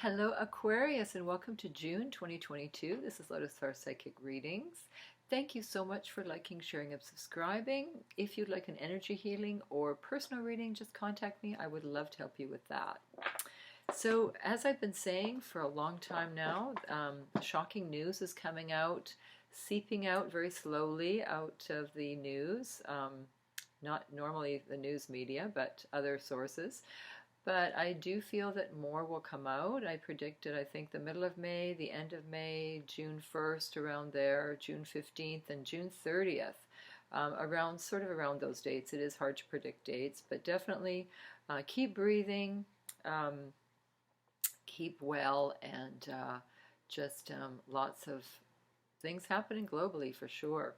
Hello Aquarius and welcome to June 2022. This is Lotus Star Psychic Readings. Thank you so much for liking, sharing, and subscribing. If you'd like an energy healing or personal reading, just contact me. I would love to help you with that. So as I've been saying for a long time now, shocking news is coming out, seeping out very slowly out of the news. Not normally the news media, but other sources. But I do feel that more will come out. I predicted, I think, the middle of May, the end of May, June 1st, around there, June 15th, and June 30th. Around those dates. It is hard to predict dates, but definitely keep breathing, keep well, and just lots of things happening globally for sure.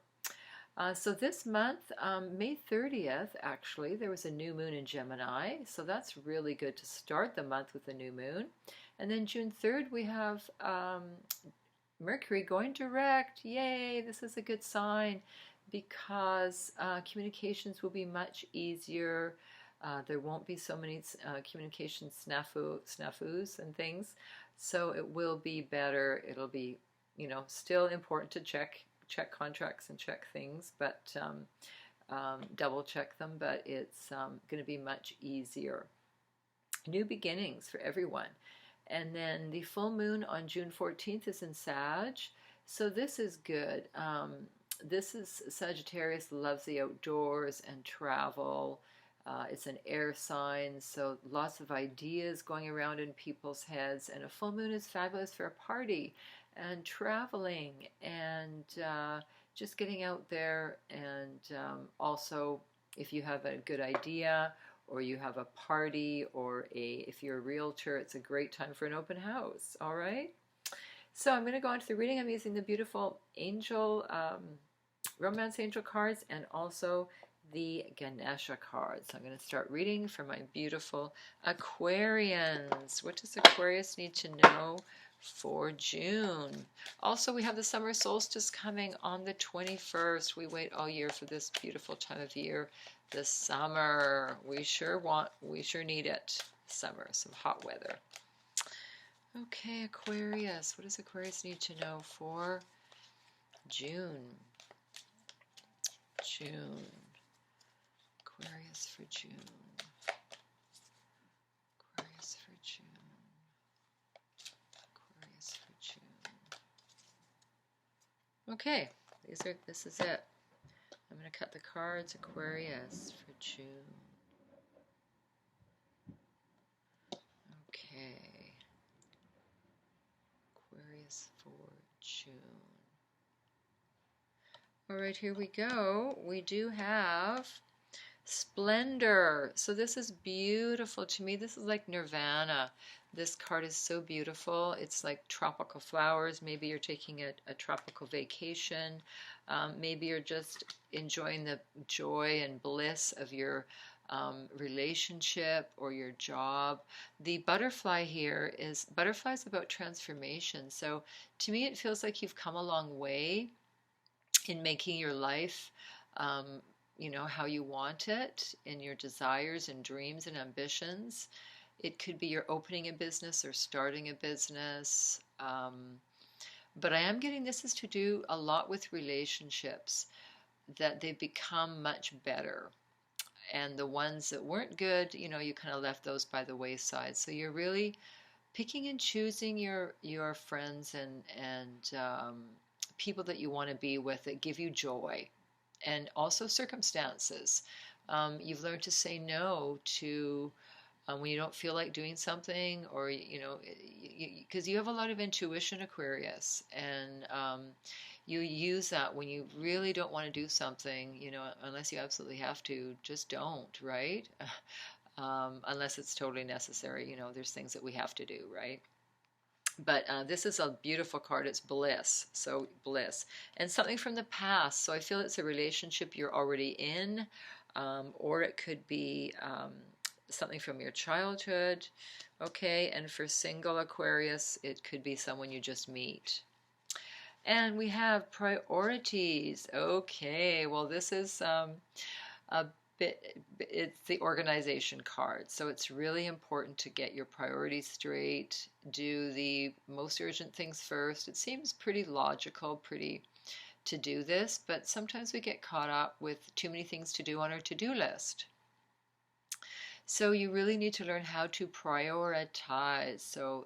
So this month, May 30th, actually, there was a new moon in Gemini, so that's really good to start the month with a new moon. And then June 3rd, we have Mercury going direct. Yay, this is a good sign because communications will be much easier. There won't be so many communication snafus and things, so it will be better. It'll be, still important to check contracts and check things, but double check them, but it's going to be much easier. New beginnings for everyone. And then the full moon on June 14th is in Sag, so this is good. This is Sagittarius, loves the outdoors and travel. It's an air sign, so lots of ideas going around in people's heads, and a full moon is fabulous for a party and traveling and just getting out there, and also if you have a good idea or you have a party, or if you're a realtor, it's a great time for an open house. All right, so I'm going to go into the reading. I'm using the beautiful angel romance angel cards and also the Ganesha cards. I'm going to start reading for my beautiful Aquarians. What does Aquarius need to know for June? Also, we have the summer solstice coming on the 21st. We wait all year for this beautiful time of year, the summer. We sure need it. Summer, some hot weather. Okay, Aquarius. What does Aquarius need to know for June? Aquarius for June. Aquarius for June. Aquarius for June. Okay, this is it. I'm going to cut the cards. Aquarius for June. Okay. Aquarius for June. All right, here we go. We do have Splendor. So this is beautiful to me. This is like nirvana. This card is so beautiful. It's like tropical flowers. Maybe you're taking a tropical vacation. Maybe you're just enjoying the joy and bliss of your relationship or your job. The butterfly here is, butterfly is about transformation. So to me, it feels like you've come a long way in making your life how you want it, in your desires and dreams and ambitions. It could be you're opening a business or starting a business. But I am getting this is to do a lot with relationships, that they've become much better. And the ones that weren't good, you kind of left those by the wayside. So you're really picking and choosing your friends and people that you want to be with that give you joy. And also circumstances. You've learned to say no to when you don't feel like doing something, or because you have a lot of intuition, Aquarius, and you use that when you really don't want to do something. Unless you absolutely have to, just don't, right? Unless it's totally necessary. There's things that we have to do, right? But this is a beautiful card. It's bliss. So bliss. And something from the past. So I feel it's a relationship you're already in. Or it could be something from your childhood. Okay. And for single Aquarius, it could be someone you just meet. And we have priorities. Okay. Well, this is a it's the organization card. So it's really important to get your priorities straight, do the most urgent things first. It seems pretty logical, pretty to do this, but sometimes we get caught up with too many things to do on our to-do list. So you really need to learn how to prioritize. So,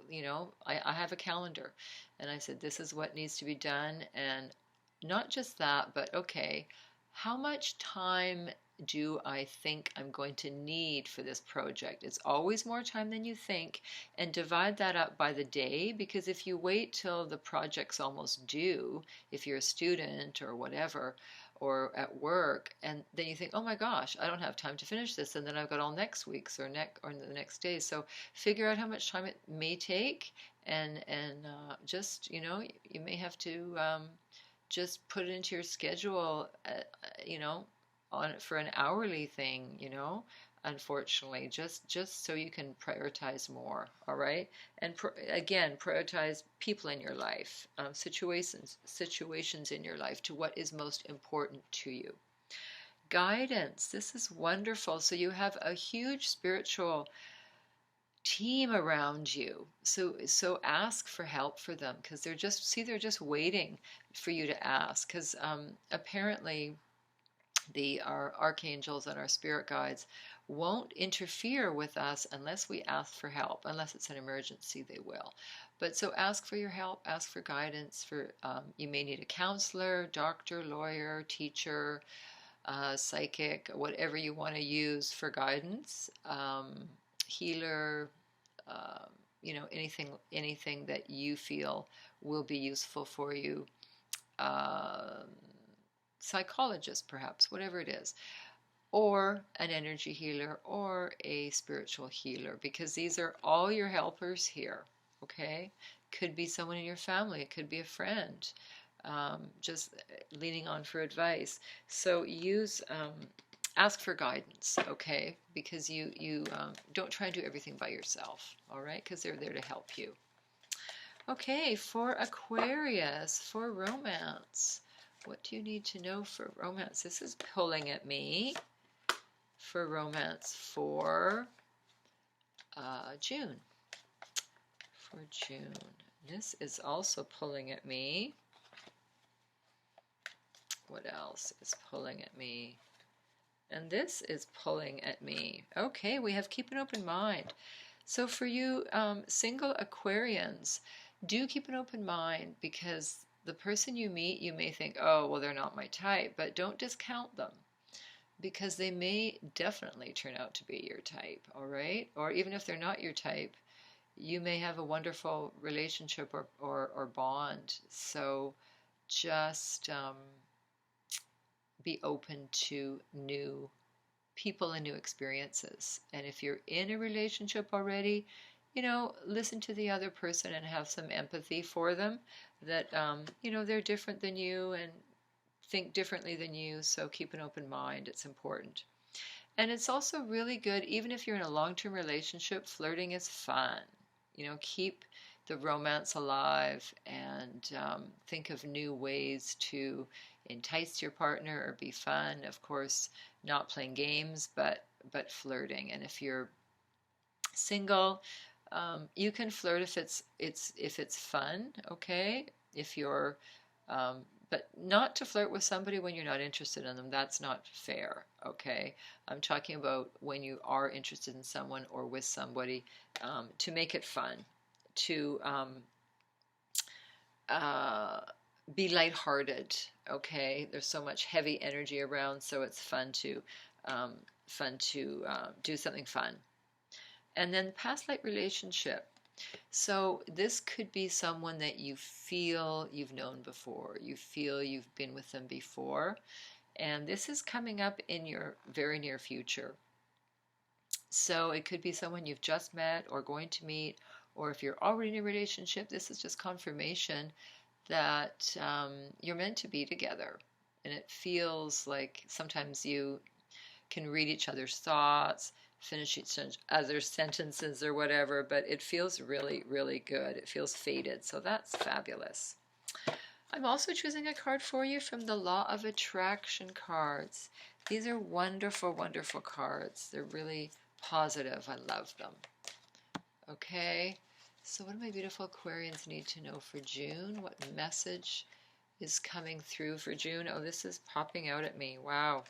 I have a calendar, and I said, this is what needs to be done. And not just that, but okay, how much time do I think I'm going to need for this project? It's always more time than you think, and divide that up by the day, because if you wait till the project's almost due, if you're a student or whatever, or at work, and then you think, oh my gosh, I don't have time to finish this, and then I've got all next week's or the next day. So figure out how much time it may take, and just you may have to just put it into your schedule, for an hourly thing, unfortunately, just so you can prioritize more. All right. And again, prioritize people in your life, situations in your life, to what is most important to you. Guidance, this is wonderful. So you have a huge spiritual team around you, so ask for help for them, because they're just waiting for you to ask, because apparently our archangels and our spirit guides won't interfere with us unless we ask for help. Unless it's an emergency, they will. But so ask for your help, ask for guidance. You may need a counselor, doctor, lawyer, teacher, psychic, whatever you want to use for guidance, healer, anything that you feel will be useful for you. Psychologist, perhaps, whatever it is, or an energy healer or a spiritual healer, because these are all your helpers here. Okay, could be someone in your family, it could be a friend, just leaning on for advice. So ask for guidance, okay, because you don't try and do everything by yourself, all right, because they're there to help you. Okay, for Aquarius, for romance, what do you need to know for romance? This is pulling at me for romance for June. For June. This is also pulling at me. What else is pulling at me? And this is pulling at me. Okay, we have keep an open mind. So for you single Aquarians, do keep an open mind, because the person you meet, you may think, oh, well, they're not my type, but don't discount them, because they may definitely turn out to be your type, all right? Or even if they're not your type, you may have a wonderful relationship or bond. So just be open to new people and new experiences. And if you're in a relationship already, listen to the other person and have some empathy for them, that, they're different than you and think differently than you. So keep an open mind. It's important. And it's also really good, even if you're in a long-term relationship, flirting is fun. Keep the romance alive, and think of new ways to entice your partner or be fun. Of course, not playing games, but flirting. And if you're single, you can flirt if it's fun, okay? If you're, but not to flirt with somebody when you're not interested in them. That's not fair, okay? I'm talking about when you are interested in someone or with somebody, to make it fun, to be lighthearted, okay? There's so much heavy energy around, so it's fun to do something fun. And then past life relationship. So this could be someone that you feel you've known before. You feel you've been with them before. And this is coming up in your very near future. So it could be someone you've just met or going to meet, or if you're already in a relationship, this is just confirmation that you're meant to be together. And it feels like sometimes you can read each other's thoughts, finish each other's sentences or whatever, but it feels really, really good. It feels fated, so that's fabulous. I'm also choosing a card for you from the Law of Attraction cards. These are wonderful, wonderful cards. They're really positive. I love them. Okay, so what do my beautiful Aquarians need to know for June? What message is coming through for June? Oh, this is popping out at me. Wow.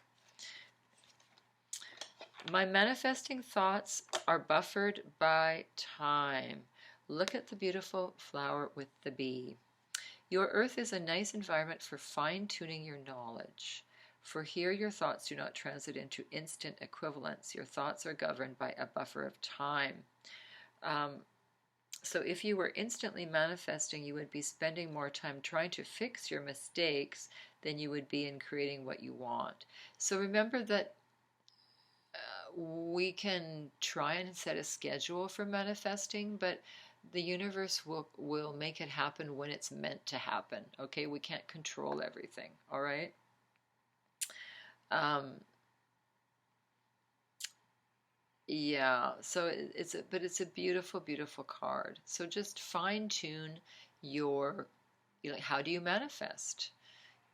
My manifesting thoughts are buffered by time. Look at the beautiful flower with the bee. Your earth is a nice environment for fine-tuning your knowledge. For here your thoughts do not transit into instant equivalence. Your thoughts are governed by a buffer of time. So if you were instantly manifesting, you would be spending more time trying to fix your mistakes than you would be in creating what you want. So remember that we can try and set a schedule for manifesting, but the universe will make it happen when it's meant to happen. Okay, we can't control everything. All right. Yeah, so it's a beautiful, beautiful card. So just fine tune your, how do you manifest?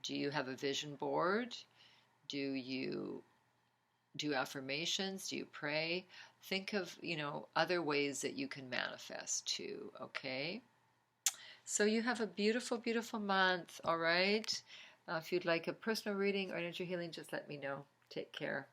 Do you have a vision board? Do you do affirmations? Do you pray? Think of, other ways that you can manifest too, okay? So you have a beautiful, beautiful month, all right? If you'd like a personal reading or energy healing, just let me know. Take care.